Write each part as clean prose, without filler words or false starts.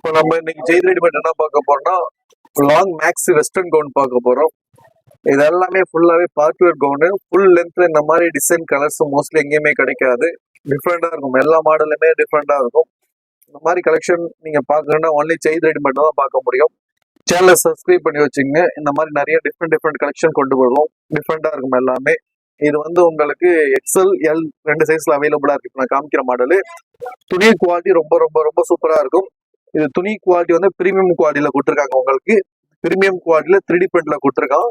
இப்போ நம்ம இன்னைக்கு ஜெய் ரெடிமேட் என்ன பார்க்க போறோம்னா லாங் மேக்ஸி வெஸ்டர்ன் கவுன் பார்க்க போறோம். இது எல்லாமே ஃபுல்லாவே பார்ட்டிவேர் கவுனு, ஃபுல் லென்த்ல இந்த மாதிரி டிசைன் கலர்ஸ் மோஸ்ட்லி எங்கேயுமே கிடைக்காது. டிஃப்ரெண்டா இருக்கும், எல்லா மாடலுமே டிஃப்ரெண்டா இருக்கும். இந்த மாதிரி கலெக்ஷன் நீங்க பாக்கணும்னா ஒன்லி ஜெய் ரெடிமேட் தான் பார்க்க முடியும். சேனலை சப்ஸ்கிரைப் பண்ணி வச்சுங்க. இந்த மாதிரி நிறைய டிஃப்ரெண்ட் கலெக்ஷன் கொண்டு வருவோம். டிஃப்ரெண்டா இருக்கும் எல்லாமே. இது வந்து உங்களுக்கு எக்ஸ்எல் எல் 2 சைஸ்ல அவைலபிளா இருக்கு. நான் காமிக்கிற மாடலு துணி குவாலிட்டி ரொம்ப ரொம்ப ரொம்ப சூப்பரா இருக்கும். இது துணி குவாலிட்டி வந்து பிரீமியம் குவாலிட்டியில கொடுத்துருக்காங்க. உங்களுக்கு பிரீமியம் குவாலிட்டியில 3D பிரிண்ட்ல கொடுத்துருக்கான்.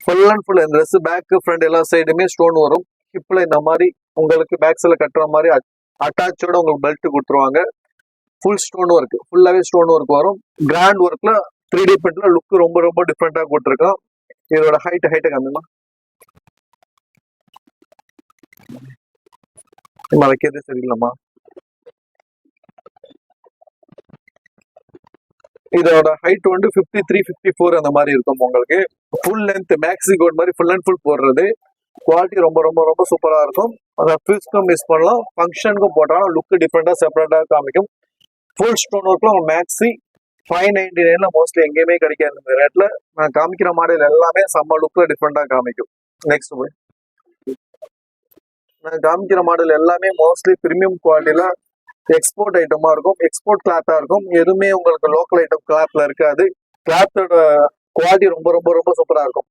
ஃபுல் அண்ட் ஃபுல் இந்த ட்ரெஸ் பேக் ஃப்ரண்ட் எல்லா சைடுமே ஸ்டோன் வரும். ஹிப்ல இந்த மாதிரி உங்களுக்கு பேக் சைட்ல கட்டுற மாதிரி அட்டாச்சோட உங்களுக்கு பெல்ட் கொடுத்துருவாங்க. ஃபுல் ஸ்டோன் ஒர்க், ஃபுல்லாவே ஸ்டோன் ஒர்க் வரும். கிராண்ட் ஒர்க்ல 3D பிரிண்ட்ல லுக் ரொம்ப ரொம்ப டிஃப்ரெண்டா கொடுத்துருக்கான். இதோட ஹைட் கம்மிமா வைக்கிறது சரியில்லைம்மா. இதோட ஹைட் வந்து 53, 54 அந்த மாதிரி இருக்கும். உங்களுக்கு ஃபுல் லென்த் மேக்ஸி கோட் மாதிரி ஃபுல் அண்ட் ஃபுல் போடுறது. குவாலிட்டி ரொம்ப ரொம்ப ரொம்ப சூப்பரா இருக்கும். அதை ஃபில்ஸ்க்கும் மிஸ் பண்ணலாம், ஃபங்க்ஷனுக்கும் போட்டாலும் லுக் டிஃப்ரெண்டா செப்பரேட்டா காமிக்கும். ஃபுல் ஸ்டோன் ஒர்க்ல மேக்ஸி 599 மோஸ்ட்லி எங்கேயுமே கிடைக்காது. இந்த ரேட்ல நான் காமிக்கிற மாடல் எல்லாமே செம்ம லுக்ல டிஃப்ரெண்டா காமிக்கும். நெக்ஸ்ட் போய் நான் காமிக்கிற மாடல் எல்லாமே மோஸ்ட்லி பிரீமியம் குவாலிட்டியில எக்ஸ்போர்ட் ஐட்டமா இருக்கும், எக்ஸ்போர்ட் கிளாத்தா இருக்கும். எதுவுமே உங்களுக்கு லோக்கல் ஐட்டம் கிளாத்ல இருக்காது. கிளாத்தோட குவாலிட்டி ரொம்ப ரொம்ப ரொம்ப சூப்பரா இருக்கும்.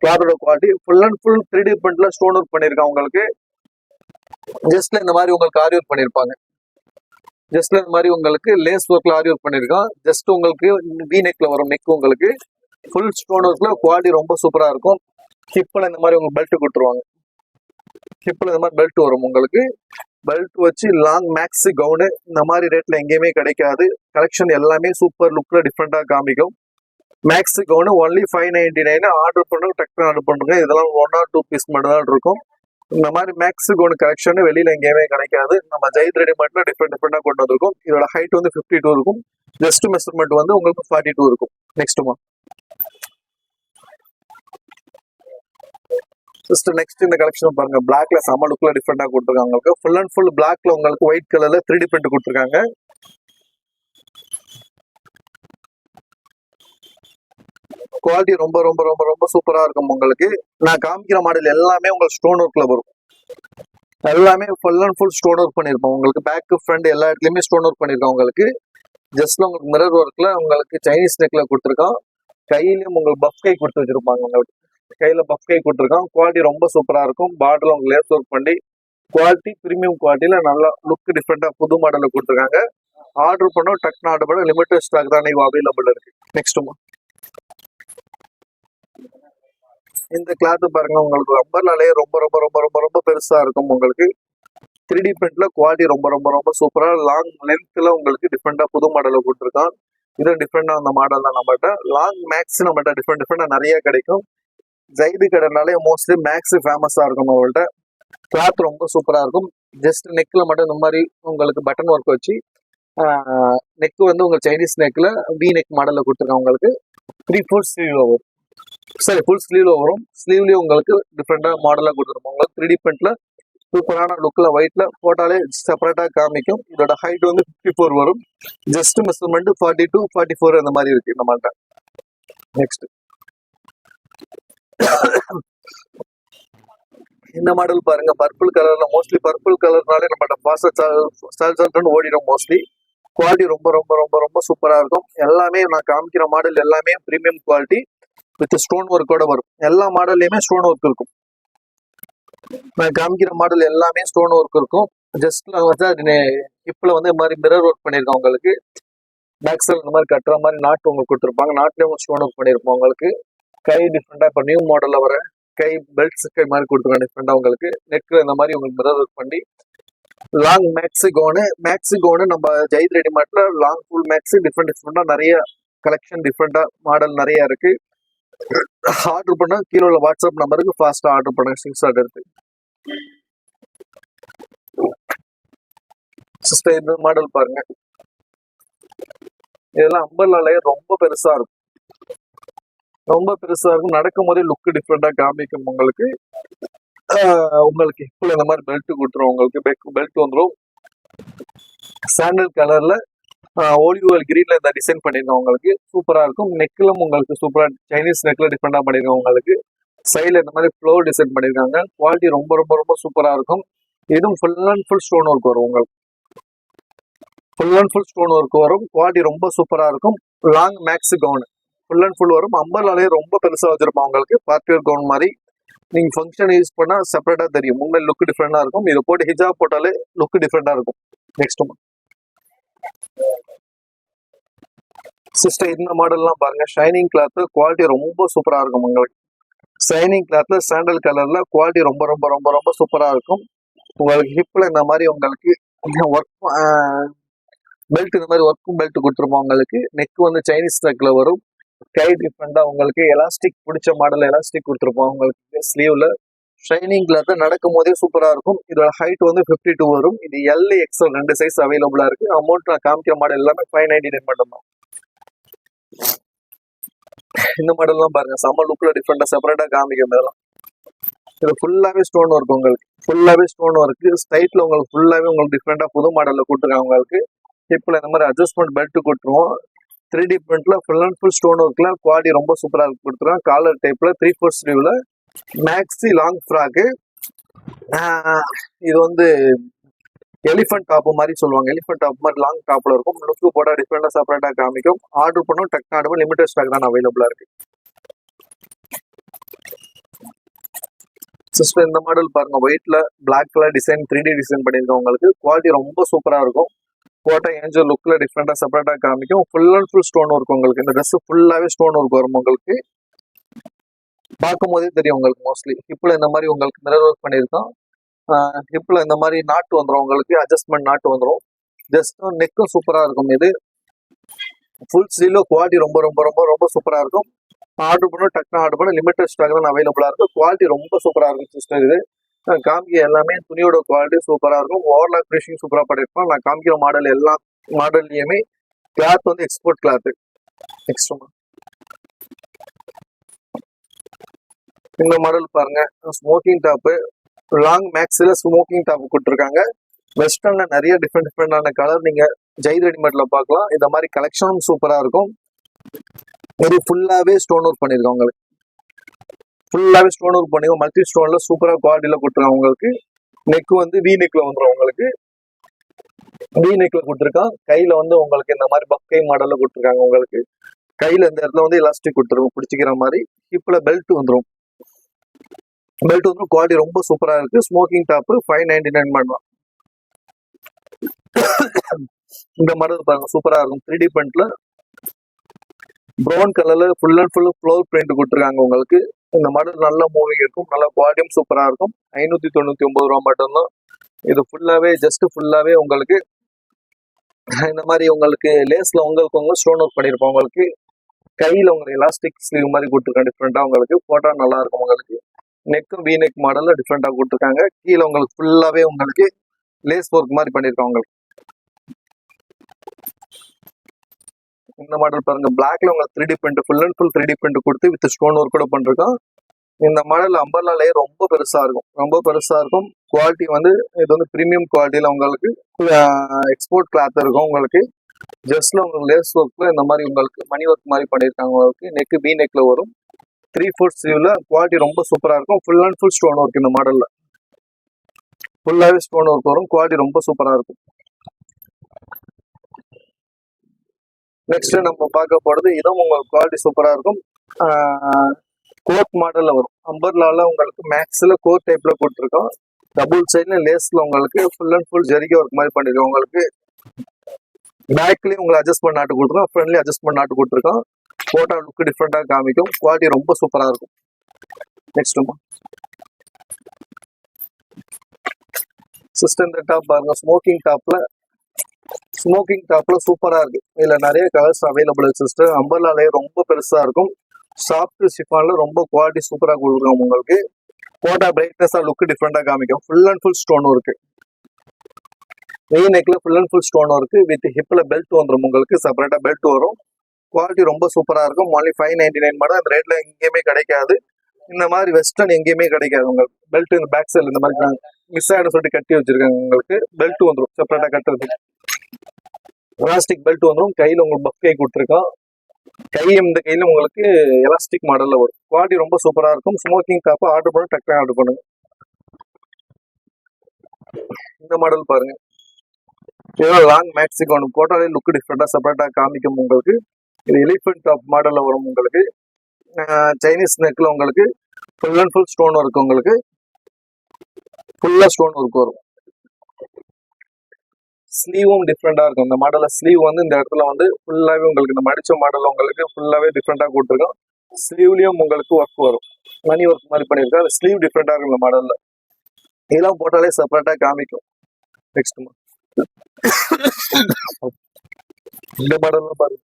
கிளாத்தோட quality full and full 3D பிரிண்ட்ல ஸ்டோன் ஒர்க் பண்ணிருக்காங்க. உங்களுக்கு ஜஸ்ட்ல இந்த மாதிரி உங்களுக்கு ஆரி ஒர்க் பண்ணிருப்பாங்க. ஜஸ்ட்ல இந்த மாதிரி உங்களுக்கு லேஸ் ஒர்க்ல ஆரி ஒர்க் பண்ணிருக்கான். ஜஸ்ட் உங்களுக்கு வி நெக்ல வரும் நெக். உங்களுக்கு ஃபுல் ஸ்டோன் ஒர்க்ல குவாலிட்டி ரொம்ப சூப்பரா இருக்கும். ஹிப்ல இந்த மாதிரி உங்களுக்கு பெல்ட் கொடுத்துருவாங்க. ஹிப்ல இந்த மாதிரி பெல்ட் வரும். உங்களுக்கு பெல்ட் வச்சு லாங் மேக்ஸி கவுனு இந்த மாதிரி ரேட்ல எங்கேயுமே கிடைக்காது. கலெக்ஷன் எல்லாமே சூப்பர் லுக்ல டிஃப்ரெண்டா காமிக்கும். மேக்ஸி கவுனு ஒன்லி 599 ஆர்டர் பண்ணுங்க, டக்குனு ஆர்டர் பண்ணுங்க. இதெல்லாம் 1 or 2 பீஸ் மட்டும் தான் இருக்கும். இந்த மாதிரி மேக்ஸி கவுனு கலெக்ஷன் வெளியில எங்கேயுமே கிடைக்காது. நம்ம ஜெய் ரெடிமேட்ல டிஃப்ரெண்டா கொண்டு வந்திருக்கும். இதோட ஹைட் வந்து 52 இருக்கும். ஜஸ்ட் மெஷர்மெண்ட் வந்து உங்களுக்கு 42 இருக்கும். நெக்ஸ்ட்மா நெக்ஸ்ட் இந்த கலெக்ஷன் பாருங்க. பிளாக்ல செம லுக்ல டிஃப்ரெண்டா கொடுத்துருக்காங்க. உங்களுக்கு ஃபுல் அண்ட் ஃபுல் பிளாக்ல உங்களுக்கு ஒயிட் கலர்ல 3D பிரிண்ட் கொடுத்துருக்காங்க. குவாலிட்டி ரொம்ப ரொம்ப ரொம்ப ரொம்ப சூப்பரா இருக்கும். உங்களுக்கு நான் காமிக்கிற மாடல் எல்லாமே உங்களுக்கு ஸ்டோன் ஒர்க்ல வரும். எல்லாமே full and full stone work பண்ணிருப்போம். உங்களுக்கு பேக் ஃப்ரண்ட் எல்லா இடத்துலயுமே ஸ்டோன் ஒர்க் பண்ணிருக்கோம். உங்களுக்கு ஜஸ்ட்ல உங்களுக்கு மிரர் ஒர்க்ல உங்களுக்கு சைனீஸ் நெக்ல கொடுத்துருக்கோம். கையிலயும் உங்களுக்கு பஃப் கை கொடுத்து வச்சிருப்பாங்க. உங்களுக்கு கையில பஃப் கை கொடுத்துருக்கான். குவாலிட்டி ரொம்ப சூப்பரா இருக்கும். பார்டர்ல உங்களுக்கு லேஸ் ஒர்க் பண்ணி குவாலிட்டி பிரீமியம் குவாலிட்டியில நல்லா லுக் டிஃப்ரெண்டா புது மாடல்ல கொடுத்துருக்காங்க. ஆர்டர் பண்ணோம், டக்குனு ஆர்டர் பண்ண லிமிடெட் ஸ்டாக் தான் அவைலபிள் இருக்கு. நெக்ஸ்ட்மா இந்த கிளாத் பாருங்க. உங்களுக்கு அம்பர்லாலே ரொம்ப ரொம்ப ரொம்ப ரொம்ப ரொம்ப பெருசா இருக்கும். உங்களுக்கு 3D பிரிண்ட்ல குவாலிட்டி ரொம்ப ரொம்ப ரொம்ப சூப்பரா லாங் லென்த்ல உங்களுக்கு டிஃப்ரெண்டா புது மாடல்ல கொடுத்துருக்கான். இது டிஃப்ரெண்டா அந்த மாடல் தான். நம்மகிட்ட லாங் மேக்ஸ் நம்மகிட்ட டிஃப்ரெண்டா நிறைய கிடைக்கும். ஜைது கடைனாலே மோஸ்ட்லி மேக்ஸ் ஃபேமஸா இருக்கும். அவங்கள்ட்ட கிளாத் ரொம்ப சூப்பரா இருக்கும். ஜஸ்ட் நெக்ல மட்டும் இந்த மாதிரி உங்களுக்கு பட்டன் ஒர்க் வச்சு நெக் வந்து உங்களுக்கு சைனீஸ் நெக்ல வி நெக் மாடல்ல கொடுத்துருக்காங்க. உங்களுக்கு 3/4 ஸ்லீவ்ல வரும். சரி, ஃபுல் ஸ்லீவ்ல வரும். ஸ்லீவ்லயே உங்களுக்கு டிஃப்ரெண்டா மாடலா கொடுத்துருப்போம். உங்களுக்கு 3D பிரிண்ட்ல சூப்பரான லுக்ல ஒயிட்ல போட்டாலே செப்பரேட்டா காமிக்கும். இதோட ஹைட் வந்து 54 வரும். ஜஸ்ட் மெஷர்மெண்ட் 42, 44 அந்த மாதிரி இருக்கு நம்மள்ட்ட. நெக்ஸ்ட் இந்த மாடல் பாருங்க. பர்பிள் கலர்ல மோஸ்ட்லி பர்பிள் கலர்னாலே நம்ம ஃபாஸ்டா ஓடிடும் மோஸ்ட்லி. குவாலிட்டி ரொம்ப ரொம்ப ரொம்ப ரொம்ப சூப்பரா இருக்கும். எல்லாமே நான் காமிக்கிற மாடல் எல்லாமே பிரீமியம் குவாலிட்டி வித் ஸ்டோன் ஒர்க்கோட வரும். எல்லா மாடல்லையுமே ஸ்டோன் ஒர்க் இருக்கும். நான் காமிக்கிற மாடல் எல்லாமே ஸ்டோன் ஒர்க் இருக்கும். ஜஸ்ட்ல வந்து ஹிப்ல வந்து இந்த மாதிரி மிரர் ஒர்க் பண்ணிருக்கோம். உங்களுக்கு பேக் சைடு இந்த மாதிரி கட்டுற மாதிரி நாட்டு உங்களுக்கு கொடுத்துருப்பாங்க. நாட்டுலயும் ஸ்டோன் ஒர்க் பண்ணிருப்போம். உங்களுக்கு கை டிஃப்ரெண்டா இப்போ நியூ மாடல்ல வர கை பெல்ட்ஸ் கை மாதிரி கொடுத்துருக்காங்க டிஃப்ரெண்டா. உங்களுக்கு நெக்ல இந்த மாதிரி உங்களுக்கு மிரர் ஒர்க் பண்ணி லாங் மேக்ஸி கோனு நம்ம ஜெய் ரெடிமேட்ல லாங் ஃபுல் மேக்ஸி டிஃப்ரெண்டா நிறைய கலெக்ஷன் டிஃப்ரெண்டா மாடல் நிறைய இருக்கு. ஆர்டர் பண்ண கீழே உள்ள வாட்ஸ்அப் நம்பருக்கு ஃபாஸ்டா ஆர்டர் பண்ணுங்க. ஸ்கிரீன்ஷாட் எடுத்து சிஸ்டர் இந்த மாடல் பாருங்க. இதெல்லாம் அம்பர்லாலே ரொம்ப பெருசா இருக்கும். ரொம்ப பெருசா இருக்கும். நடக்கும் போதே லுக் டிஃப்ரெண்டா காமிக்கும். உங்களுக்கு ஹிப்ல இந்த மாதிரி பெல்ட் கொடுத்துரும். உங்களுக்கு பெல்ட் வந்துடும். சாண்டல் கலர்ல ஓலிவ் கிரீன்ல இந்த டிசைன் பண்ணிருக்கோம் உங்களுக்கு. சூப்பரா இருக்கும். நெக்லும் உங்களுக்கு சூப்பரா சைனீஸ் நெக்ல டிஃப்ரெண்டா பண்ணிருக்கோம் உங்களுக்கு. சைட்ல இந்த மாதிரி ஃப்ளோர் டிசைன் பண்ணிருக்காங்க. குவாலிட்டி ரொம்ப ரொம்ப ரொம்ப சூப்பரா இருக்கும். இதுவும் full and full stone work வரும் உங்களுக்கு. Full and full stone work வரும். குவாலிட்டி ரொம்ப சூப்பரா இருக்கும். Long max gown full and full வரும். அம்பர்லாலே ரொம்ப பெருசா வச்சிருப்போம் உங்களுக்கு. பார்ட்டி வேர் கவுன் மாதிரி நீங்க ஃபங்க்ஷன் யூஸ் பண்ணா செப்பரேட்டா தெரியும். உண்மையில லுக் டிஃப்ரெண்டா இருக்கும். இதை போட்டு ஹிஜாப் போட்டாலே லுக் டிஃப்ரெண்டா இருக்கும். நெக்ஸ்ட் சிஸ்டர் இந்த மாடல்லாம் பாருங்க. ஷைனிங் கிளாத் குவாலிட்டி ரொம்ப சூப்பரா இருக்கும் உங்களுக்கு. ஷைனிங் கிளாத்ல சாண்டல் கலர்ல குவாலிட்டி ரொம்ப ரொம்ப ரொம்ப ரொம்ப சூப்பரா இருக்கும். உங்களுக்கு ஹிப்ல இந்த மாதிரி உங்களுக்கு ஒர்க் பெல்ட் இந்த மாதிரி ஒர்க்கும் பெல்ட் கொடுத்துருப்போம் உங்களுக்கு. நெக் வந்து சைனீஸ் நெக்ல வரும். கை டிஃப்ரெண்டா உங்களுக்கு எலாஸ்டிக் பிடிச்ச மாடல் எலாஸ்டிக் கொடுத்துருப்போம் உங்களுக்கு ஸ்லீவ்ல. ஷைனிங் கிளாத் நடக்கும் போதே சூப்பரா இருக்கும். இதோட ஹைட் வந்து 52 வரும். இது எல் எக்ஸ்எல் 2 சைஸ் அவைலபிளா இருக்கு. அமௌண்ட் நான் காமிக்கிற மாடல் எல்லாமே 599 மட்டும் தான். இந்த மாடல்லாம் பாருங்க செம்ம லுக்ல டிஃப்ரெண்டா செப்பரேட்டா காமிக்கும். இதெல்லாம் இது ஃபுல்லாவே ஸ்டோன் ஒர்க் உங்களுக்கு. ஃபுல்லாவே ஸ்டோன் ஒர்க் ஸ்டைட்ல உங்களுக்கு ஃபுல்லாவே உங்களுக்கு டிஃப்ரெண்டா புது மாடல்ல கொடுத்துருக்காங்க உங்களுக்கு. ஹிப்ல இந்த மாதிரி அட்ஜஸ்ட்மெண்ட் பெல்ட் கொடுத்துருவோம். 3D பிரிண்ட்ல ஃபுல் அண்ட் ஃபுல் ஸ்டோன் ஒர்க்ல குவாலிட்டி ரொம்ப சூப்பரா கொடுத்துருவோம். காலர் டைப்ல 3/4 ஸ்லீவ்ல மேக்ஸி லாங் ஃப்ராக்கு. இது வந்து எலிஃபென்ட் டாப் மாதிரி சொல்லுவாங்க. எலிஃபென்ட் டாப் மாதிரி லாங் டாப்ல இருக்கும். லுக்கு போட்டா டிஃப்ரெண்டா செப்பரேட்டா காமிக்கும். ஆர்டர் பண்ணும் டக் ஆர்டர் லிமிடெட் ஸ்டாக் தான் அவைலபிளா இருக்கு. சிஸ்டர் இந்த மாடல் பாருங்க. ஒயிட்ல black colour design 3D design பண்ணிருக்கோம் உங்களுக்கு. குவாலிட்டி ரொம்ப சூப்பரா இருக்கும். போட்டா ஏஞ்சல் லுக்ல டிஃப்ரெண்டா செப்பரேட்டா காமிக்கும். Full and full stone work உங்களுக்கு. இந்த ட்ரெஸ் ஃபுல்லாவே ஸ்டோன் ஒர்க் வரும் உங்களுக்கு. பார்க்கும் போதே தெரியும் உங்களுக்கு. மோஸ்ட்லி ஹிப்ல இந்த மாதிரி உங்களுக்கு மிரர் ஒர்க் பண்ணியிருக்கோம். ஹிப்ல இந்த மாதிரி நாட்டு வந்துடும் உங்களுக்கு. அட்ஜஸ்ட்மெண்ட் நாட்டு வந்துடும். ஜஸ்ட் நெக்கும் சூப்பரா இருக்கும். இது ஃபுல் ஸ்லீவ்ல குவாலிட்டி ரொம்ப ரொம்ப ரொம்ப ரொம்ப சூப்பரா இருக்கும். ஆர்டர் பண்ணும் டக்குனு ஆர்டர் பண்ண லிமிடெட் ஸ்டாக் தான் அவைலபிளா இருக்கும். குவாலிட்டி ரொம்ப சூப்பரா இருக்கும் சிஸ்டர். இது காமிக்க எல்லாமே துணியோட குவாலிட்டி சூப்பரா இருக்கும். ஓவர்லாக் ஃபினிஷிங் சூப்பரா பண்ணிருப்போம். நான் காமிக்கிற மாடல் எல்லா மாடல்லையுமே கிளாத் வந்து எக்ஸ்போர்ட் கிளாத். நெக்ஸ்ட் இந்த மாடல் பாருங்க. ஸ்மோக்கிங் டாப்பு லாங் மேக்ஸ்ல ஸ்மோக்கிங் டாப் கொடுத்துருக்காங்க. வெஸ்டர்ன்ல நிறைய டிஃப்ரெண்டான கலர் நீங்க ஜெய் ரெடிமேட்ல பார்க்கலாம். இந்த மாதிரி கலெக்ஷனும் சூப்பரா இருக்கும். இது ஃபுல்லாவே ஸ்டோன் ஒர்க் பண்ணிருக்கோம் உங்களுக்கு. ஃபுல்லாவே ஸ்டோன் ஒர்க் பண்ணிருக்கோம். மல்டி ஸ்டோன்ல சூப்பரா குவாலிட்டியில கொடுத்துருக்காங்க உங்களுக்கு. நெக் வந்து வி நெக்ல வந்துடும் உங்களுக்கு. வி நெக்ல கொடுத்துருக்கான். கையில வந்து உங்களுக்கு இந்த மாதிரி பக்கை மாடல்ல கொடுத்துருக்காங்க உங்களுக்கு. கையில இந்த இடத்துல வந்து எலாஸ்டிக் கொடுத்துருக்கும் பிடிச்சிக்கிற மாதிரி. ஹிப்ல பெல்ட் வந்துடும். பெல்ட் வந்து குவாலிட்டி ரொம்ப சூப்பரா இருக்கு. ஸ்மோக்கிங் டாப் 599 பண்ணலாம். இந்த மாடல் பாருங்க சூப்பரா இருக்கும். 3D பிரிண்ட்ல ப்ரௌன் கலர்ல full and full floor print கொடுத்துருக்காங்க உங்களுக்கு. இந்த மாடல் நல்ல மூவிங் இருக்கும். நல்ல குவாலிட்டியும் சூப்பரா இருக்கும். 599 ரூபா மட்டும்தான். இது ஃபுல்லாவே ஜஸ்ட் ஃபுல்லாவே உங்களுக்கு இந்த மாதிரி உங்களுக்கு லேஸ்ல உங்களுக்கு ஸ்டோன் ஒர்க் பண்ணிருப்போம் உங்களுக்கு. கையில உங்களுக்கு எலாஸ்டிக் ஸ்லீவ் மாதிரி கொடுத்துருக்காங்க டிஃப்ரெண்டா உங்களுக்கு. போட்டா நல்லா இருக்கும் உங்களுக்கு. நெக்கும் வி நெக் மாடல்ல டிஃப்ரெண்டா கொடுத்துருக்காங்க. கீழே உங்களுக்கு ஃபுல்லாவே உங்களுக்கு லேஸ் ஒர்க் மாதிரி பண்ணிருக்காங்க உங்களுக்கு. இந்த மாடல் பாருங்க. பிளாக்ல உங்களுக்கு 3D print full and full 3D print கொடுத்து வித் ஸ்டோன் ஒர்க் கூட பண்ணிருக்கோம். இந்த மாடல் அம்பர்லா லேயர் ரொம்ப பெருசா இருக்கும். ரொம்ப பெருசா இருக்கும். குவாலிட்டி வந்து இது வந்து பிரீமியம் குவாலிட்டியில உங்களுக்கு எக்ஸ்போர்ட் கிளாத் இருக்கும் உங்களுக்கு. ஜஸ்ட்ல உங்களுக்கு லேஸ் ஒர்க்ல இந்த மாதிரி உங்களுக்கு மணி ஒர்க் மாதிரி பண்ணியிருக்காங்க உங்களுக்கு. நெக் பி நெக்ல வரும். 3/4 ஸ்லீவ்ல குவாலிட்டி ரொம்ப சூப்பரா இருக்கும். Full and full stone work. இந்த மாடல்ல ஃபுல்லாவே ஸ்டோன் ஒர்க் வரும். குவாலிட்டி ரொம்ப சூப்பரா இருக்கும். நெக்ஸ்ட் நம்ம பார்க்க போறது இதுவும் உங்களுக்கு குவாலிட்டி சூப்பரா இருக்கும். கோட் மாடல்ல வரும். அம்பர்லால உங்களுக்கு மேக்ஸ்ல கோட் டைப்ல கொடுத்துருக்கோம். டபுள் சைட்ல லேஸ்ல உங்களுக்கு ஃபுல் அண்ட் ஃபுல் ஜெரிகா ஒர்க் மாதிரி பண்ணிருக்கோம் உங்களுக்கு. பேக்லயும் உங்களுக்கு அட்ஜஸ்ட்மெண்ட் நாட்டு கொடுத்துருக்கோம். ஃப்ரண்ட்லயும் அட்ஜஸ்ட்மெண்ட் நாட்டு கொடுத்துருக்கோம். போட்டோ லுக் டிஃப்ரெண்டா காமிக்கும். குவாலிட்டி ரொம்ப சூப்பரா இருக்கும். நெக்ஸ்ட் சிஸ்டம் இந்த டாப் பாருங்க. ஸ்மோக்கிங் டாப்ல சூப்பரா இருக்கு. இதுல நிறைய கலர்ஸ் அவைலபிள் சிஸ்டர். அம்பர்லாலே ரொம்ப பெருசா இருக்கும். சாஃப்ட் ஷிஃபான்ல ரொம்ப குவாலிட்டி சூப்பரா கொடுக்குறோம் உங்களுக்கு. போட்டா பிரைட்னஸா லுக் டிஃப்ரெண்டா காமிக்கும். ஃபுல் அண்ட் ஃபுல் ஸ்டோன் இருக்கு. மெயின் நெக்ல ஃபுல் அண்ட் ஃபுல் ஸ்டோன் இருக்கு. வித் ஹிப்ல பெல்ட் வந்துடும் உங்களுக்கு. செப்பரேட்டா பெல்ட் வரும். குவாலிட்டி ரொம்ப சூப்பரா இருக்கும். ஒன்லி 599 மட்டும். அந்த ரேட்ல எங்கேயுமே கிடைக்காது. இந்த மாதிரி வெஸ்டர்ன் எங்கேயுமே கிடைக்காது உங்களுக்கு. பெல்ட் இந்த பேக் சைடு இந்த மாதிரி மிஸ் ஆயிடும் சொல்லிட்டு கட்டி வச்சிருக்காங்க உங்களுக்கு. பெல்ட் வந்துடும் செப்பரேட்டா கட்டுறது. எலாஸ்டிக் பெல்ட் வந்துடும். கையில உங்களுக்கு பஃப் கை கொடுத்துருக்கோம். கை இந்த கையில உங்களுக்கு எலாஸ்டிக் மாடல்ல வரும். குவாலிட்டி ரொம்ப சூப்பரா இருக்கும். ஸ்மோக்கிங் காப்பு ஆர்டர் பண்ண டக்குனு ஆர்டர் பண்ணுங்க. இந்த மாடல் பாருங்க. ஏதோ லாங் மேக்ஸிக் ஒன்று போட்டாலே லுக் டிஃப்ரெண்டா செப்பரேட்டா காமிக்கும் உங்களுக்கு. இது எலிஃபென்ட் டாப் மாடல்ல வரும் உங்களுக்கு. சைனீஸ் நெக்ல உங்களுக்கு full and full stone work உங்களுக்கு. ஃபுல்லா ஸ்டோன் ஒர்க் வரும். ஸ்லீவும் டிஃப்ரெண்டா இருக்கும். இந்த மாடல்ல ஸ்லீவ் வந்து இந்த இடத்துல வந்து ஃபுல்லாவே உங்களுக்கு இந்த மடிச்ச மாடல் உங்களுக்கு ஃபுல்லாவே டிஃப்ரெண்டா கொடுத்துருக்கோம். ஸ்லீவ்லயும் உங்களுக்கு ஒர்க் வரும். மணி ஒர்க் மாதிரி பண்ணிருக்கோம். அது ஸ்லீவ் டிஃப்ரெண்டா இருக்கும் இந்த மாடல்ல. இதெல்லாம் போட்டாலே செப்பரேட்டா காமிக்கும். நெக்ஸ்ட் இந்த மாடல்ல பாருங்க.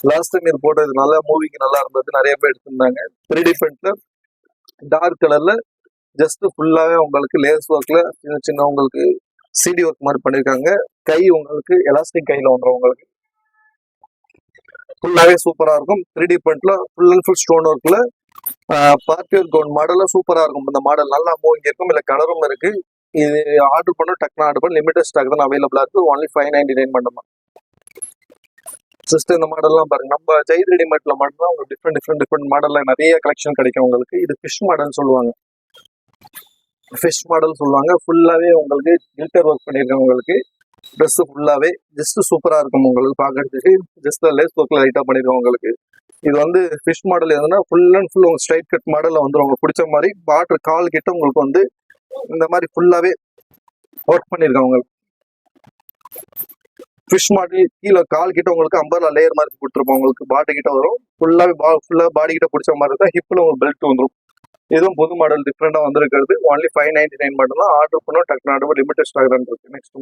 லாஸ்ட் டைம் இது போட்டது நல்லா மூவிக்கு நல்லா இருந்தது. நிறைய பேர் எடுத்திருந்தாங்க. 3D பிரிண்ட்ல டார்க் கலர்ல ஜஸ்ட் ஃபுல்லாவே உங்களுக்கு லேஸ் ஒர்க்ல சின்ன சின்ன உங்களுக்கு சிடி ஒர்க் மாதிரி பண்ணிருக்காங்க. கை உங்களுக்கு எலாஸ்டிக் கையில வந்துடும். உங்களுக்கு ஃபுல்லாவே சூப்பரா இருக்கும். 3D பிரிண்ட்ல ஃபுல் அண்ட் ஃபுல் ஸ்டோன் ஒர்க்ல பார்ட்டியர் கவுன் மாடல்ல சூப்பரா இருக்கும். இந்த மாடல் நல்லா மூவிங் இருக்கும். இல்ல கலரும் இருக்கு. இது ஆர்டர் பண்ண டக்குனு ஆர்டர் பண்ண லிமிடெட் ஸ்டாக் தான் அவைலபிளா இருக்கு. ஒன்லி 599 மட்டும். ஜஸ்ட் இந்த மாடல்லாம் பாருங்க. நம்ம ஜெயித் ரெடிமேட்ல மட்டும்தான் உங்களுக்கு டிஃப்ரெண்ட் மாடல்ல நிறைய கலெக்ஷன் கிடைக்கும் உங்களுக்கு. இது ஃபிஷ் மாடல் சொல்லுவாங்க. ஃபிஷ் மாடல் சொல்லுவாங்க. ஃபுல்லாவே உங்களுக்கு கில்டர் ஒர்க் பண்ணிருக்காங்க. உங்களுக்கு ட்ரெஸ் ஃபுல்லாவே ஜஸ்ட் சூப்பரா இருக்கும் உங்களுக்கு பாக்குறதுக்கு. ஜஸ்ட் லேஸ் ஒர்க்ல லைட்டா பண்ணிருக்கோம் உங்களுக்கு. இது வந்து ஃபிஷ் மாடல் எதுனா ஃபுல் அண்ட் ஃபுல் உங்க ஸ்ட்ரைட் கட் மாடல்ல வந்து உங்களுக்கு பிடிச்ச மாதிரி வாட்டர் கால் கிட்ட உங்களுக்கு வந்து இந்த மாதிரி ஃபுல்லாவே ஒர்க் பண்ணிருக்காங்க. உங்களுக்கு ஃபிஷ் மாடல் கீழே கால் கிட்ட உங்களுக்கு அம்பர்லா லேயர் மாதிரி கொடுத்துருப்போம். உங்களுக்கு பாடி கிட்ட வரும். ஃபுல்லாவே பாடி கிட்ட பிடிச்ச மாதிரி தான். ஹிப்ல உங்களுக்கு பெல்ட் வந்துடும். இதுவும் புது மாடல் டிஃப்ரெண்டா வந்திருக்கிறது. ஒன்லி 599 மட்டும் தான். ஆர்டர் பண்ணோம் டக்குனு ஆர்டர் லிமிடெட் ஸ்டாக் தான் இருக்கு. நெக்ஸ்ட்